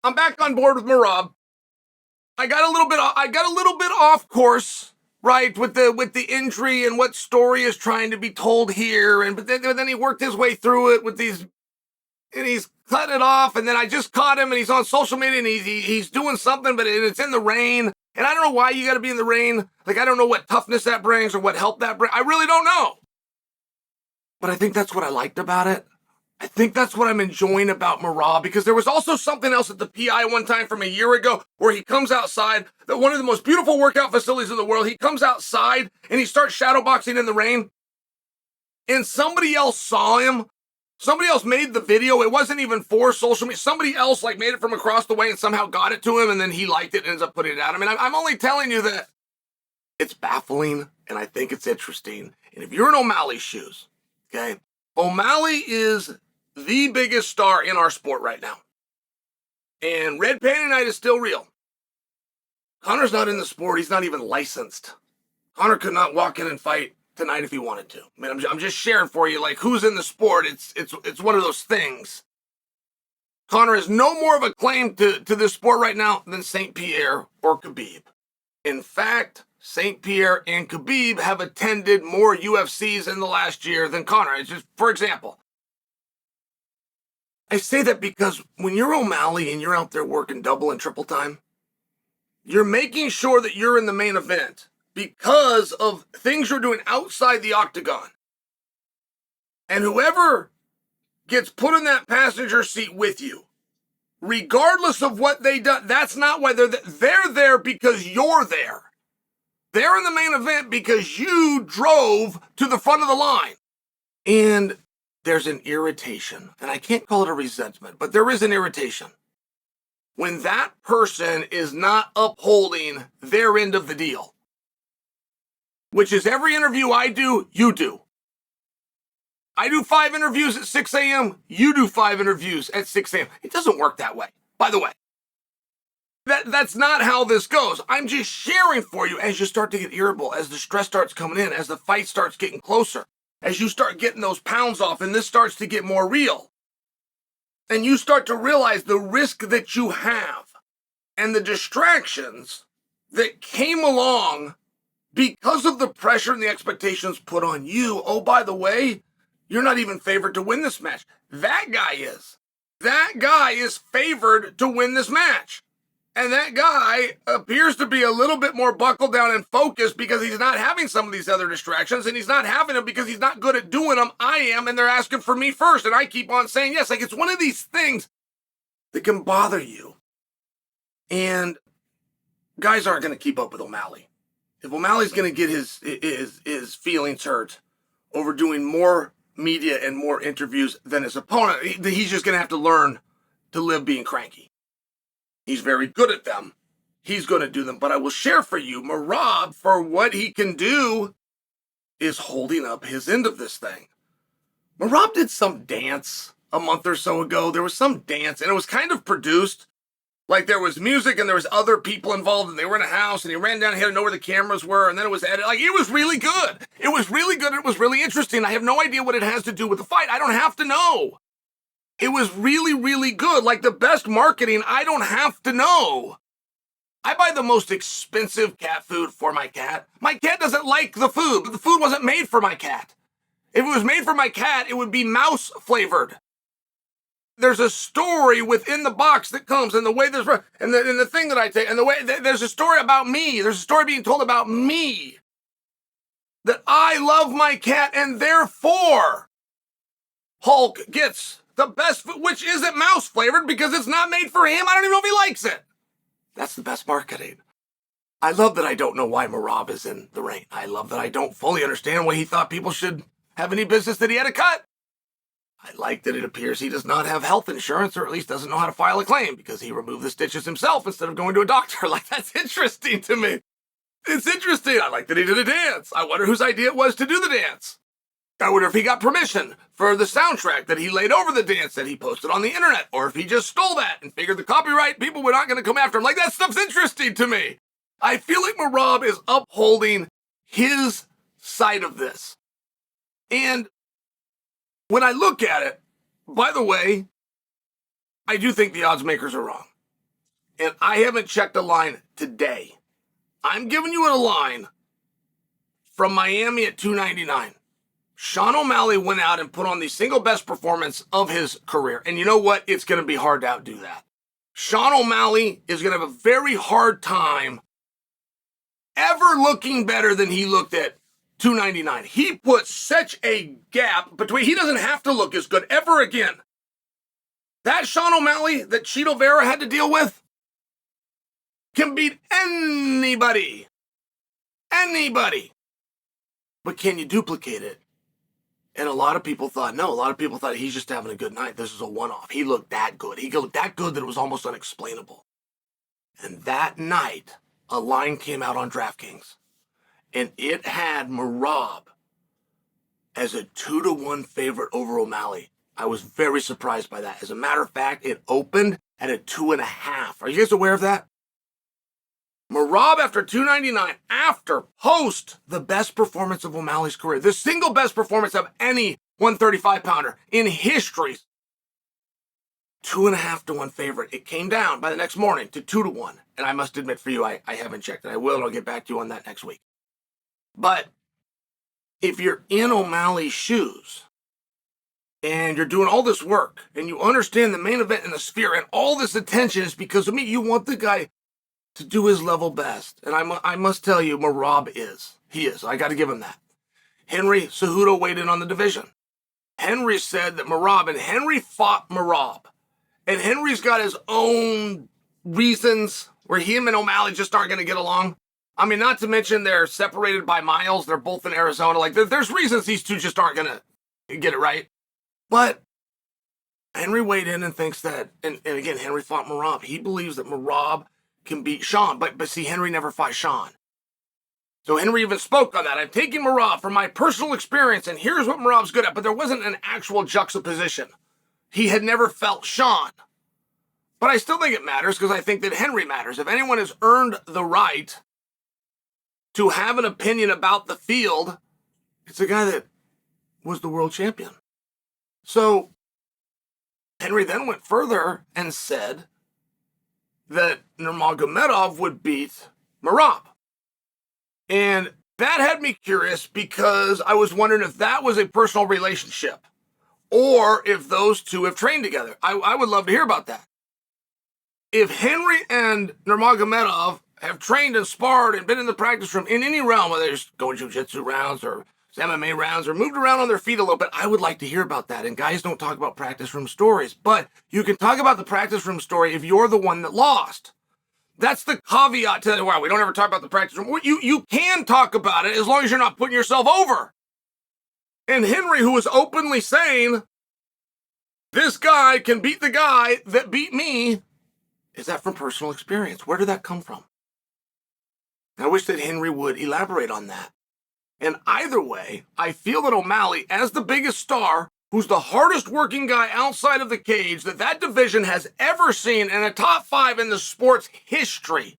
I'm back on board with Merab. I got a little bit off course, right, with the injury and what story is trying to be told here, and but then he worked his way through it with these, and he's cut it off, and then I just caught him, and he's on social media, and he's doing something, but it's in the rain, and I don't know why you got to be in the rain. Like, I don't know what toughness that brings or what help that brings. I really don't know. But I think that's what I liked about it. I think that's what I'm enjoying about Merab, because there was also something else at the PI one time from a year ago where he comes outside, that one of the most beautiful workout facilities in the world. He comes outside and he starts shadowboxing in the rain, and somebody else saw him. Somebody else made the video. It wasn't even for social media. Somebody else like made it from across the way and somehow got it to him, and then he liked it and ends up putting it out. I mean, I'm only telling you that it's baffling, and I think it's interesting. And if you're in O'Malley's shoes, okay, O'Malley is the biggest star in our sport right now. And Red Panty Night is still real. Conor's not in the sport. He's not even licensed. Conor could not walk in and fight tonight if he wanted to. I mean, I'm just sharing for you, like, who's in the sport. It's one of those things. Conor has no more of a claim to this sport right now than St. Pierre or Khabib. In fact, St. Pierre and Khabib have attended more UFCs in the last year than Conor. It's just, for example, I say that because when you're O'Malley and you're out there working double and triple time, you're making sure that you're in the main event because of things you're doing outside the octagon. And whoever gets put in that passenger seat with you, regardless of what they do, that's not why they're there. They're there because you're there. They're in the main event because you drove to the front of the line. And there's an irritation, and I can't call it a resentment, but there is an irritation when that person is not upholding their end of the deal, which is every interview I do, you do. I do 5 interviews at 6 a.m., you do 5 interviews at 6 a.m. It doesn't work that way, by the way. That's not how this goes. I'm just sharing for you as you start to get irritable, as the stress starts coming in, as the fight starts getting closer, as you start getting those pounds off and this starts to get more real. And you start to realize the risk that you have and the distractions that came along because of the pressure and the expectations put on you. Oh, by the way, you're not even favored to win this match. That guy is. That guy is favored to win this match. And that guy appears to be a little bit more buckled down and focused because he's not having some of these other distractions, and he's not having them because he's not good at doing them. I am, and they're asking for me first, and I keep on saying yes. Like, it's one of these things that can bother you. And guys aren't going to keep up with O'Malley. If O'Malley's going to get his feelings hurt over doing more media and more interviews than his opponent, he's just going to have to learn to live being cranky. He's very good at them. He's going to do them. But I will share for you, Merab, for what he can do, is holding up his end of this thing. Merab did some dance a month or so ago. There was some dance, and it was kind of produced. Like, there was music, and there was other people involved, and they were in a house, and he ran down, he had to know where the cameras were, and then it was edited. Like, it was really good. It was really good. It was really interesting. I have no idea what it has to do with the fight. I don't have to know. It was really, really good. Like, the best marketing, I don't have to know. I buy the most expensive cat food for my cat. My cat doesn't like the food, but the food wasn't made for my cat. If it was made for my cat, it would be mouse flavored. There's a story within the box that comes, and the way there's, and the thing that I take, and the way, there's a story about me. There's a story being told about me. That I love my cat, and therefore, Hulk gets the best food, which isn't mouse flavored because it's not made for him. I don't even know if he likes it. That's the best marketing. I love that I don't know why Merab is in the ring. I love that I don't fully understand why he thought people should have any business that he had a cut. I like that it appears he does not have health insurance, or at least doesn't know how to file a claim because he removed the stitches himself instead of going to a doctor. Like, that's interesting to me. It's interesting. I like that he did a dance. I wonder whose idea it was to do the dance. I wonder if he got permission for the soundtrack that he laid over the dance that he posted on the internet, or if he just stole that and figured the copyright people were not going to come after him. Like, that stuff's interesting to me. I feel like Merab is upholding his side of this. And when I look at it, by the way, I do think the odds makers are wrong. and I haven't checked the line today. I'm giving you a line from Miami at 299. Sean O'Malley went out and put on the single best performance of his career. And you know what? It's going to be hard to outdo that. Sean O'Malley is going to have a very hard time ever looking better than he looked at 299. He put such a gap between, he doesn't have to look as good ever again. That Sean O'Malley that Cheeto Vera had to deal with can beat anybody. Anybody. But can you duplicate it? And a lot of people thought, no, a lot of people thought he's just having a good night. This is a one-off. He looked that good. He looked that good that it was almost unexplainable. And that night, a line came out on DraftKings. And it had Merab as a 2-1 favorite over O'Malley. I was very surprised by that. As a matter of fact, it opened at a 2.5. Are you guys aware of that? Merab after 299, after post the best performance of O'Malley's career, the single best performance of any 135-pounder in history. 2.5 to 1 favorite. It came down by the next morning to 2 to 1. And I must admit for you, I haven't checked it. I will, and I'll get back to you on that next week. But if you're in O'Malley's shoes and you're doing all this work and you understand the main event in the sphere and all this attention is because of me, you want the guy to do his level best. And I must tell you, Merab is. He is. I got to give him that. Henry Cejudo weighed in on the division. Henry said that Merab, and Henry fought Merab. And Henry's got his own reasons where him and O'Malley just aren't going to get along. I mean, not to mention they're separated by miles. They're both in Arizona. Like, there's reasons these two just aren't going to get it right. But Henry weighed in and thinks that, and again, Henry fought Merab. He believes that Merab can beat Sean, but see, Henry never fought Sean. So Henry even spoke on that. I'm taking Merab from my personal experience, and here's what Merab's good at, but there wasn't an actual juxtaposition. He had never felt Sean. But I still think it matters because I think that Henry matters. If anyone has earned the right to have an opinion about the field, it's a guy that was the world champion. So Henry then went further and said that Nurmagomedov would beat Merab. And that had me curious because I was wondering if that was a personal relationship or if those two have trained together. I would love to hear about that. If Henry and Nurmagomedov have trained and sparred and been in the practice room in any realm, whether it's going jiu-jitsu rounds or MMA rounds or moved around on their feet a little bit, I would like to hear about that. And guys don't talk about practice room stories, but you can talk about the practice room story if you're the one that lost. That's the caveat to that. Wow, we don't ever talk about the practice room. You can talk about it as long as you're not putting yourself over. And Henry, who was openly saying, this guy can beat the guy that beat me, is that from personal experience? Where did that come from? I wish that Henry would elaborate on that. And either way, I feel that O'Malley, as the biggest star, who's the hardest working guy outside of the cage that division has ever seen in a top 5 in the sport's history,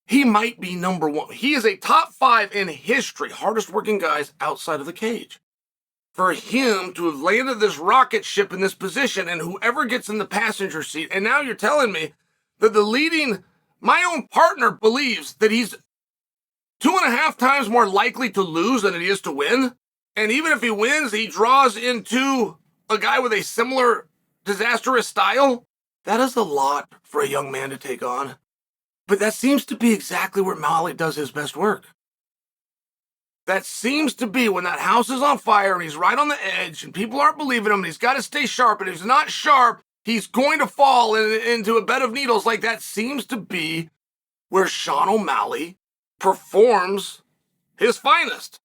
he might be number 1. He is a top 5 in history, hardest working guys outside of the cage. For him to have landed this rocket ship in this position and whoever gets in the passenger seat, and now you're telling me that my own partner believes that he's 2.5 times more likely to lose than it is to win. And even if he wins, he draws into a guy with a similar disastrous style. That is a lot for a young man to take on. But that seems to be exactly where O'Malley does his best work. That seems to be when that house is on fire and he's right on the edge and people aren't believing him and he's got to stay sharp. And if he's not sharp, he's going to fall into a bed of needles. Like that seems to be where Sean O'Malley performs his finest.